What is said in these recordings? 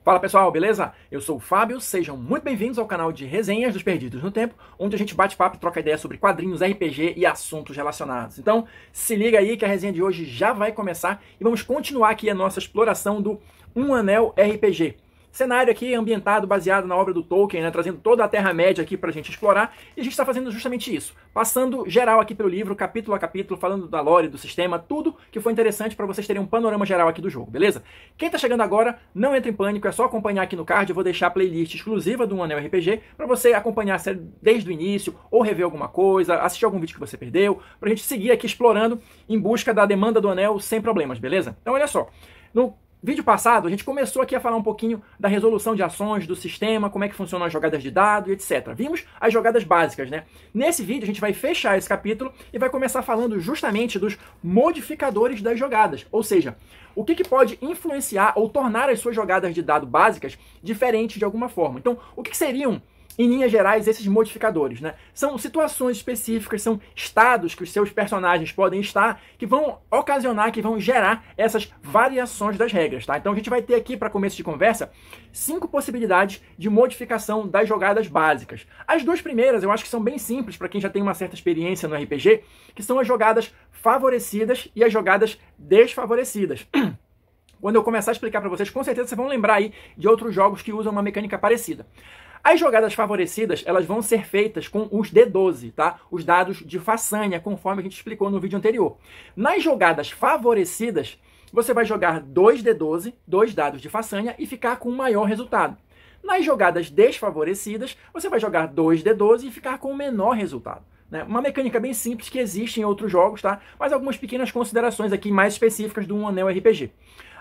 Fala pessoal, beleza? Eu sou o Fábio, sejam muito bem-vindos ao canal de Resenhas dos Perdidos no Tempo, onde a gente bate papo e troca ideia sobre quadrinhos, RPG e assuntos relacionados. Então, se liga aí que a resenha de hoje já vai começar e vamos continuar aqui a nossa exploração do Um Anel RPG. Cenário aqui ambientado, baseado na obra do Tolkien, né, trazendo toda a Terra-média aqui pra gente explorar, e a gente está fazendo justamente isso, passando geral aqui pelo livro, capítulo a capítulo, falando da lore, do sistema, tudo que foi interessante para vocês terem um panorama geral aqui do jogo, beleza? Quem tá chegando agora, não entra em pânico, é só acompanhar aqui no card, eu vou deixar a playlist exclusiva do Um Anel RPG, para você acompanhar a série desde o início, ou rever alguma coisa, assistir algum vídeo que você perdeu, pra gente seguir aqui explorando em busca da demanda do anel sem problemas, beleza? Então olha só, no vídeo passado, a gente começou aqui a falar um pouquinho da resolução de ações, do sistema, como é que funcionam as jogadas de dado, etc. Vimos as jogadas básicas, né? Nesse vídeo, a gente vai fechar esse capítulo e vai começar falando justamente dos modificadores das jogadas. Ou seja, o que pode influenciar ou tornar as suas jogadas de dado básicas diferentes de alguma forma. Então, o que seriam, em linhas gerais, esses modificadores, né? São situações específicas, são estados que os seus personagens podem estar, que vão ocasionar, que vão gerar essas variações das regras, tá? Então a gente vai ter aqui, para começo de conversa, 5 possibilidades de modificação das jogadas básicas. As duas primeiras eu acho que são bem simples para quem já tem uma certa experiência no RPG, que são as jogadas favorecidas e as jogadas desfavorecidas. Quando eu começar a explicar para vocês, com certeza vocês vão lembrar aí de outros jogos que usam uma mecânica parecida. As jogadas favorecidas, elas vão ser feitas com os D12, tá? Os dados de façanha, conforme a gente explicou no vídeo anterior. Nas jogadas favorecidas, você vai jogar 2 D12, 2 dados de façanha, e ficar com o maior resultado. Nas jogadas desfavorecidas, você vai jogar 2 D12 e ficar com o menor resultado. Uma mecânica bem simples que existe em outros jogos, tá? Mas algumas pequenas considerações aqui mais específicas do Um Anel RPG.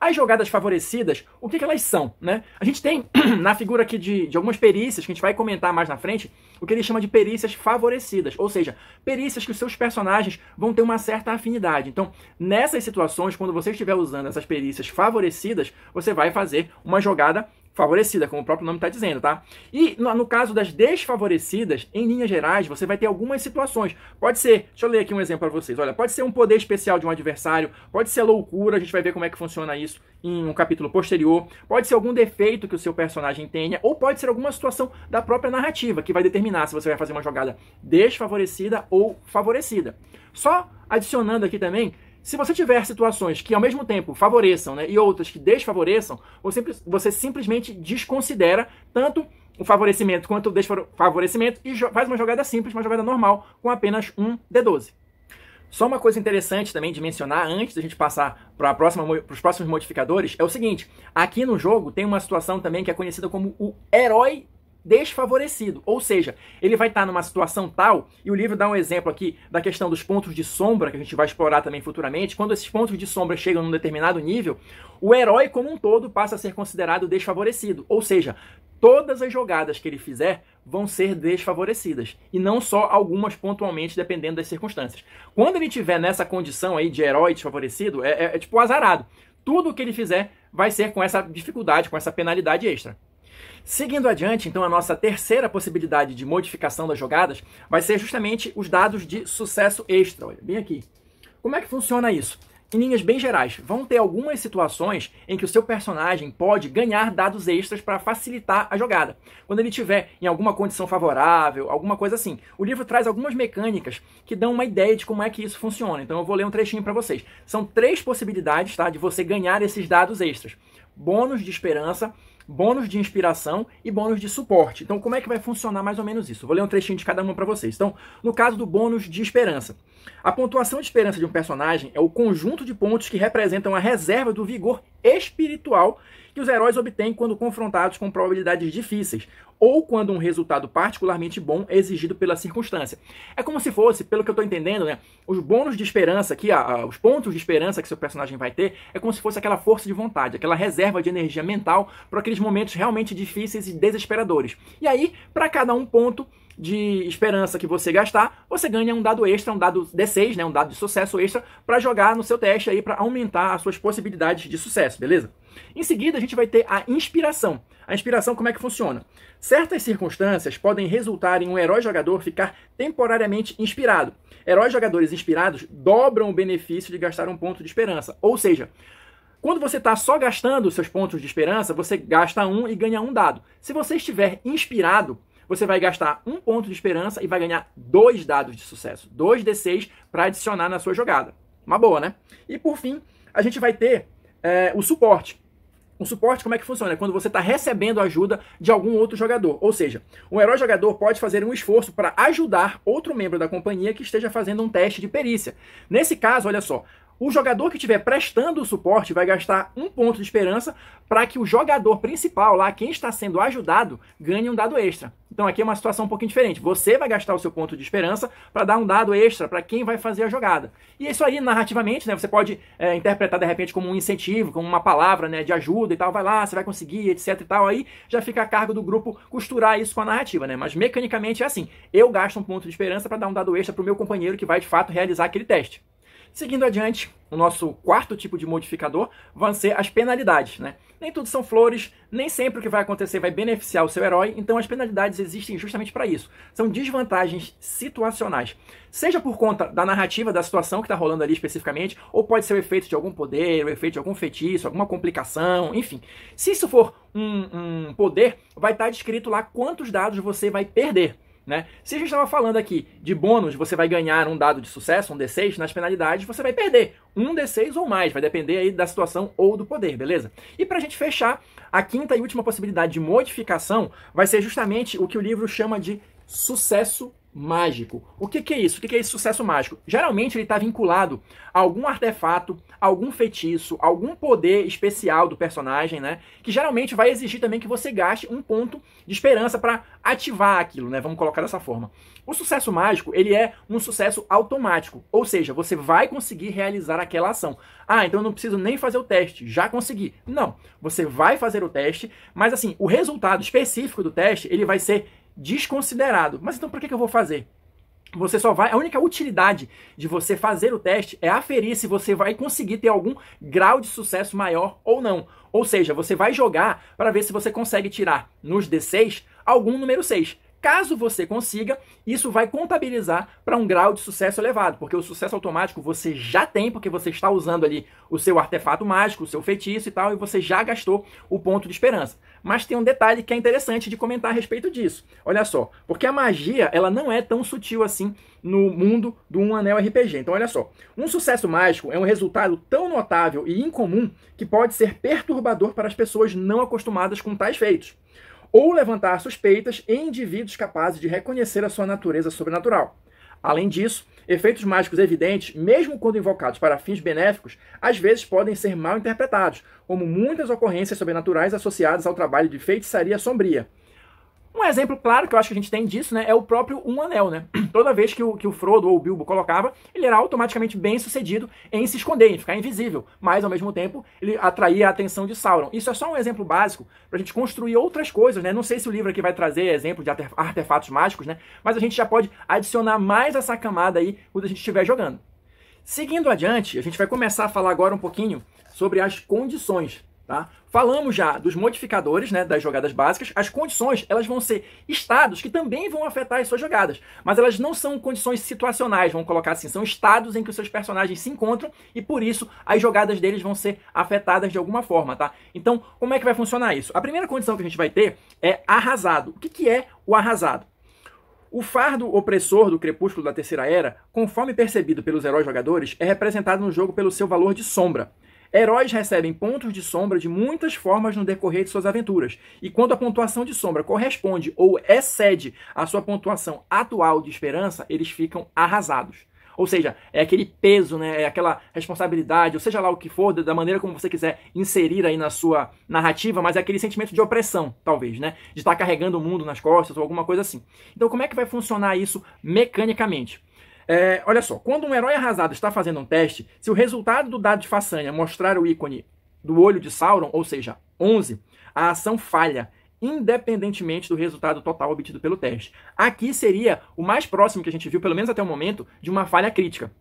As jogadas favorecidas, o que elas são, né? A gente tem na figura aqui de algumas perícias, que a gente vai comentar mais na frente, o que ele chama de perícias favorecidas, ou seja, perícias que os seus personagens vão ter uma certa afinidade. Então, nessas situações, quando você estiver usando essas perícias favorecidas, você vai fazer uma jogada favorecida, como o próprio nome está dizendo, tá? E no caso das desfavorecidas, em linhas gerais, você vai ter algumas situações. Pode ser, deixa eu ler aqui um exemplo para vocês. Olha, pode ser um poder especial de um adversário, pode ser loucura, a gente vai ver como é que funciona isso em um capítulo posterior, pode ser algum defeito que o seu personagem tenha, ou pode ser alguma situação da própria narrativa, que vai determinar se você vai fazer uma jogada desfavorecida ou favorecida. Só adicionando aqui também, se você tiver situações que ao mesmo tempo favoreçam, né, e outras que desfavoreçam, você simplesmente desconsidera tanto o favorecimento quanto o desfavorecimento e faz uma jogada simples, uma jogada normal, com apenas um D12. Só uma coisa interessante também de mencionar, antes da gente passar para os próximos modificadores, é o seguinte: aqui no jogo tem uma situação também que é conhecida como o herói desfavorecido, ou seja, ele vai estar numa situação tal, e o livro dá um exemplo aqui da questão dos pontos de sombra, que a gente vai explorar também futuramente. Quando esses pontos de sombra chegam num determinado nível, o herói como um todo passa a ser considerado desfavorecido, ou seja, todas as jogadas que ele fizer vão ser desfavorecidas, e não só algumas pontualmente, dependendo das circunstâncias. Quando ele estiver nessa condição aí de herói desfavorecido, é tipo azarado. Tudo o que ele fizer vai ser com essa dificuldade, com essa penalidade extra. Seguindo adiante, então, a nossa terceira possibilidade de modificação das jogadas vai ser justamente os dados de sucesso extra. Olha, bem aqui. Como é que funciona isso? Em linhas bem gerais, vão ter algumas situações em que o seu personagem pode ganhar dados extras para facilitar a jogada. Quando ele estiver em alguma condição favorável, alguma coisa assim. O livro traz algumas mecânicas que dão uma ideia de como é que isso funciona. Então eu vou ler um trechinho para vocês. São 3 possibilidades, tá, de você ganhar esses dados extras. Bônus de esperança, bônus de inspiração e bônus de suporte. Então, como é que vai funcionar mais ou menos isso? Vou ler um trechinho de cada uma para vocês. Então, no caso do bônus de esperança, a pontuação de esperança de um personagem é o conjunto de pontos que representam a reserva do vigor espiritual que os heróis obtêm quando confrontados com probabilidades difíceis, ou quando um resultado particularmente bom é exigido pela circunstância. É como se fosse, pelo que eu estou entendendo, né, os bônus de esperança aqui, os pontos de esperança que seu personagem vai ter, é como se fosse aquela força de vontade, aquela reserva de energia mental para aqueles momentos realmente difíceis e desesperadores. E aí, para cada um ponto de esperança que você gastar, você ganha um dado extra, um dado D6, né, um dado de sucesso extra, para jogar no seu teste aí, para aumentar as suas possibilidades de sucesso, beleza? Em seguida, a gente vai ter a inspiração. A inspiração, como é que funciona? Certas circunstâncias podem resultar em um herói jogador ficar temporariamente inspirado. Heróis jogadores inspirados dobram o benefício de gastar um ponto de esperança. Ou seja, Quando você está só gastando os seus pontos de esperança, você gasta um e ganha um dado. Se você estiver inspirado, você vai gastar um ponto de esperança e vai ganhar 2 dados de sucesso. 2 D6 para adicionar na sua jogada. Uma boa, né? E por fim, a gente vai ter o suporte. O suporte, como é que funciona? É quando você está recebendo ajuda de algum outro jogador. Ou seja, um herói jogador pode fazer um esforço para ajudar outro membro da companhia que esteja fazendo um teste de perícia. Nesse caso, olha só, o jogador que estiver prestando o suporte vai gastar um ponto de esperança para que o jogador principal, lá, quem está sendo ajudado, ganhe um dado extra. Então aqui é uma situação um pouquinho diferente. Você vai gastar o seu ponto de esperança para dar um dado extra para quem vai fazer a jogada. E isso aí, narrativamente, né, você pode interpretar de repente como um incentivo, como uma palavra, né, de ajuda e tal. Vai lá, você vai conseguir, etc e tal. Aí já fica a cargo do grupo costurar isso com a narrativa, né? Mas mecanicamente é assim. Eu gasto um ponto de esperança para dar um dado extra para o meu companheiro que vai de fato realizar aquele teste. Seguindo adiante, o nosso quarto tipo de modificador vão ser as penalidades, né? Nem tudo são flores, nem sempre o que vai acontecer vai beneficiar o seu herói, então as penalidades existem justamente para isso. São desvantagens situacionais. Seja por conta da narrativa da situação que está rolando ali especificamente, ou pode ser o efeito de algum poder, o efeito de algum feitiço, alguma complicação, enfim. Se isso for um poder, vai estar descrito lá quantos dados você vai perder. Né? Se a gente estava falando aqui de bônus, você vai ganhar um dado de sucesso, um D6, nas penalidades você vai perder um D6 ou mais, vai depender aí da situação ou do poder, beleza? E para a gente fechar, a quinta e última possibilidade de modificação vai ser justamente o que o livro chama de sucesso mágico. O que é isso? O que é esse sucesso mágico? Geralmente ele está vinculado a algum artefato, algum feitiço, algum poder especial do personagem, né? Que geralmente vai exigir também que você gaste um ponto de esperança para ativar aquilo, né? Vamos colocar dessa forma. O sucesso mágico, ele é um sucesso automático, ou seja, você vai conseguir realizar aquela ação. Ah, então eu não preciso nem fazer o teste, já consegui. Não, você vai fazer o teste, mas assim, o resultado específico do teste, ele vai ser desconsiderado. Mas então por que eu vou fazer? Você só vai... A única utilidade de você fazer o teste é aferir se você vai conseguir ter algum grau de sucesso maior ou não. Ou seja, você vai jogar para ver se você consegue tirar nos D6 algum número 6. Caso você consiga, isso vai contabilizar para um grau de sucesso elevado, porque o sucesso automático você já tem, porque você está usando ali o seu artefato mágico, o seu feitiço e tal, e você já gastou o ponto de esperança. Mas tem um detalhe que é interessante de comentar a respeito disso. Olha só, porque a magia ela não é tão sutil assim no mundo do Um Anel RPG. Então olha só, um sucesso mágico é um resultado tão notável e incomum que pode ser perturbador para as pessoas não acostumadas com tais feitos, ou levantar suspeitas em indivíduos capazes de reconhecer a sua natureza sobrenatural. Além disso, efeitos mágicos evidentes, mesmo quando invocados para fins benéficos, às vezes podem ser mal interpretados, como muitas ocorrências sobrenaturais associadas ao trabalho de feitiçaria sombria. Um exemplo claro que eu acho que a gente tem disso, né, é o próprio Um Anel, né? Toda vez que o Frodo ou o Bilbo colocava, ele era automaticamente bem sucedido em se esconder, em ficar invisível, mas ao mesmo tempo ele atraía a atenção de Sauron. Isso é só um exemplo básico para a gente construir outras coisas, né? Não sei se o livro aqui vai trazer exemplo de artefatos mágicos, né? Mas a gente já pode adicionar mais essa camada aí quando a gente estiver jogando. Seguindo adiante, a gente vai começar a falar agora um pouquinho sobre as condições. Tá? Falamos já dos modificadores, né, das jogadas básicas. As condições elas vão ser estados que também vão afetar as suas jogadas, mas elas não são condições situacionais, vamos colocar assim, são estados em que os seus personagens se encontram e por isso as jogadas deles vão ser afetadas de alguma forma. Tá? Então, como é que vai funcionar isso? A primeira condição que a gente vai ter é arrasado. O que é o arrasado? O fardo opressor do Crepúsculo da Terceira Era, conforme percebido pelos heróis jogadores, é representado no jogo pelo seu valor de sombra. Heróis recebem pontos de sombra de muitas formas no decorrer de suas aventuras, e quando a pontuação de sombra corresponde ou excede a sua pontuação atual de esperança, eles ficam arrasados. Ou seja, é aquele peso, né, é aquela responsabilidade, ou seja lá o que for, da maneira como você quiser inserir aí na sua narrativa, mas é aquele sentimento de opressão, talvez, né, de estar carregando o mundo nas costas ou alguma coisa assim. Então como é que vai funcionar isso mecanicamente? Olha só, quando um herói arrasado está fazendo um teste, se o resultado do dado de façanha mostrar o ícone do olho de Sauron, ou seja, 11, a ação falha, independentemente do resultado total obtido pelo teste. Aqui seria o mais próximo que a gente viu, pelo menos até o momento, de uma falha crítica.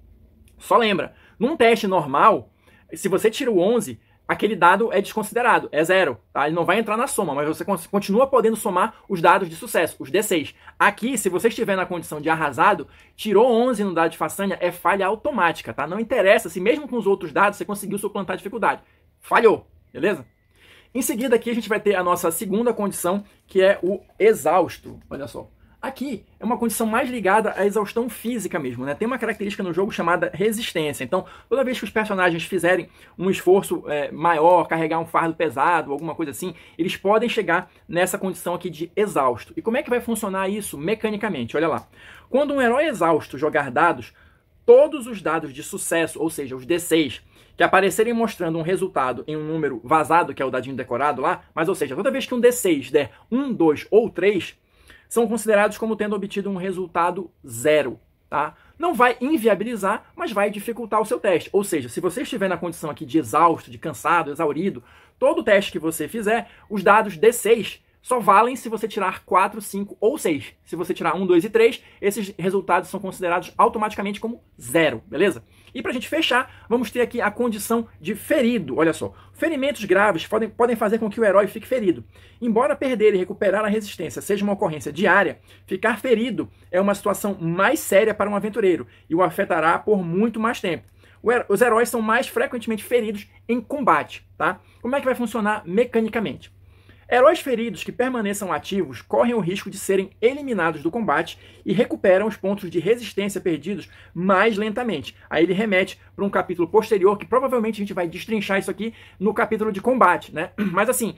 Só lembra, num teste normal, se você tira o 11, aquele dado é desconsiderado, é 0. Tá? Ele não vai entrar na soma, mas você continua podendo somar os dados de sucesso, os D6. Aqui, se você estiver na condição de arrasado, tirou 11 no dado de façanha, é falha automática. Tá? Não interessa se mesmo com os outros dados você conseguiu suplantar a dificuldade. falhou, beleza? Em seguida aqui a gente vai ter a nossa segunda condição, que é o exausto. Olha só. Aqui é uma condição mais ligada à exaustão física mesmo, né? Tem uma característica no jogo chamada resistência. Então, toda vez que os personagens fizerem um esforço maior, carregar um fardo pesado, alguma coisa assim, eles podem chegar nessa condição aqui de exausto. E como é que vai funcionar isso mecanicamente? Olha lá. Quando um herói exausto jogar dados, todos os dados de sucesso, ou seja, os D6, que aparecerem mostrando um resultado em um número vazado, que é o dadinho decorado lá, mas ou seja, toda vez que um D6 der 1, 2 ou 3, são considerados como tendo obtido um resultado 0, tá? Não vai inviabilizar, mas vai dificultar o seu teste. Ou seja, se você estiver na condição aqui de exausto, de cansado, exaurido, todo teste que você fizer, os dados D6 só valem se você tirar 4, 5 ou 6. Se você tirar 1, 2 e 3, esses resultados são considerados automaticamente como 0, beleza? E para a gente fechar, vamos ter aqui a condição de ferido. Olha só, ferimentos graves podem fazer com que o herói fique ferido. Embora perder e recuperar a resistência seja uma ocorrência diária, ficar ferido é uma situação mais séria para um aventureiro e o afetará por muito mais tempo. Os heróis são mais frequentemente feridos em combate, tá? Como é que vai funcionar mecanicamente? Heróis feridos que permaneçam ativos correm o risco de serem eliminados do combate e recuperam os pontos de resistência perdidos mais lentamente. Aí ele remete para um capítulo posterior, que provavelmente a gente vai destrinchar isso aqui no capítulo de combate, né? Mas assim,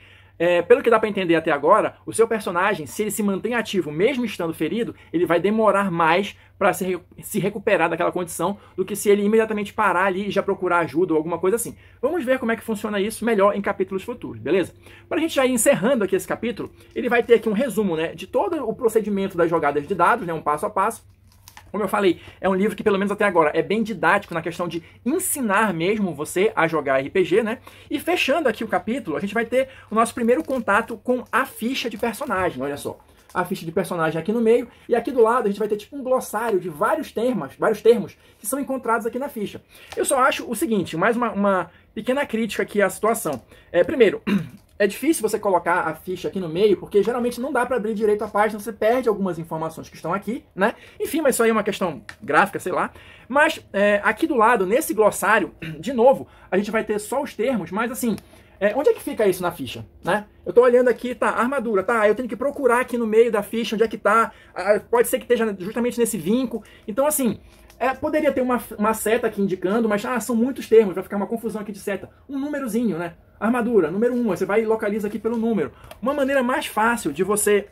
pelo que dá para entender até agora, o seu personagem, se ele se mantém ativo mesmo estando ferido, ele vai demorar mais para se recuperar daquela condição do que se ele imediatamente parar ali e já procurar ajuda ou alguma coisa assim. Vamos ver como é que funciona isso melhor em capítulos futuros, beleza? Para a gente já ir encerrando aqui esse capítulo, ele vai ter aqui um resumo, né, de todo o procedimento das jogadas de dados, né, um passo a passo. Como eu falei, é um livro que, pelo menos até agora, é bem didático na questão de ensinar mesmo você a jogar RPG, né? E fechando aqui o capítulo, a gente vai ter o nosso primeiro contato com a ficha de personagem, olha só. A ficha de personagem aqui no meio, e aqui do lado a gente vai ter tipo um glossário de vários termos que são encontrados aqui na ficha. Eu só acho o seguinte, mais uma pequena crítica aqui à situação. Primeiro, é difícil você colocar a ficha aqui no meio, porque geralmente não dá para abrir direito a página, você perde algumas informações que estão aqui, né? Enfim, mas isso aí é uma questão gráfica, sei lá. Mas aqui do lado, nesse glossário, de novo, a gente vai ter só os termos, mas assim, onde é que fica isso na ficha, né? Eu tô olhando aqui, tá, armadura, tá, eu tenho que procurar aqui no meio da ficha onde é que tá, pode ser que esteja justamente nesse vinco, então assim, poderia ter uma seta aqui indicando, mas são muitos termos, vai ficar uma confusão aqui de seta. Um númerozinho, né? Armadura, número 1, você vai e localiza aqui pelo número. Uma maneira mais fácil de você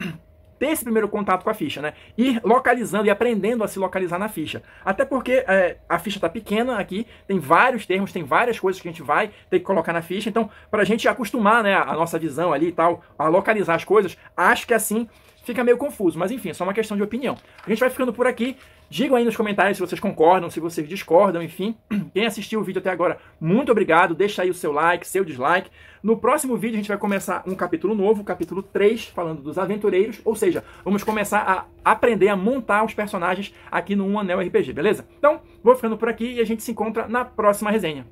ter esse primeiro contato com a ficha, né? Ir localizando e aprendendo a se localizar na ficha. Até porque a ficha tá pequena aqui, tem vários termos, tem várias coisas que a gente vai ter que colocar na ficha. Então, para a gente acostumar, né, a nossa visão ali e tal, a localizar as coisas, acho que assim fica meio confuso. Mas enfim, é só uma questão de opinião. A gente vai ficando por aqui. Digam aí nos comentários se vocês concordam, se vocês discordam, enfim. Quem assistiu o vídeo até agora, muito obrigado. Deixa aí o seu like, seu dislike. No próximo vídeo a gente vai começar um capítulo novo, capítulo 3, falando dos aventureiros. Ou seja, vamos começar a aprender a montar os personagens aqui no Um Anel RPG, beleza? Então, vou ficando por aqui e a gente se encontra na próxima resenha.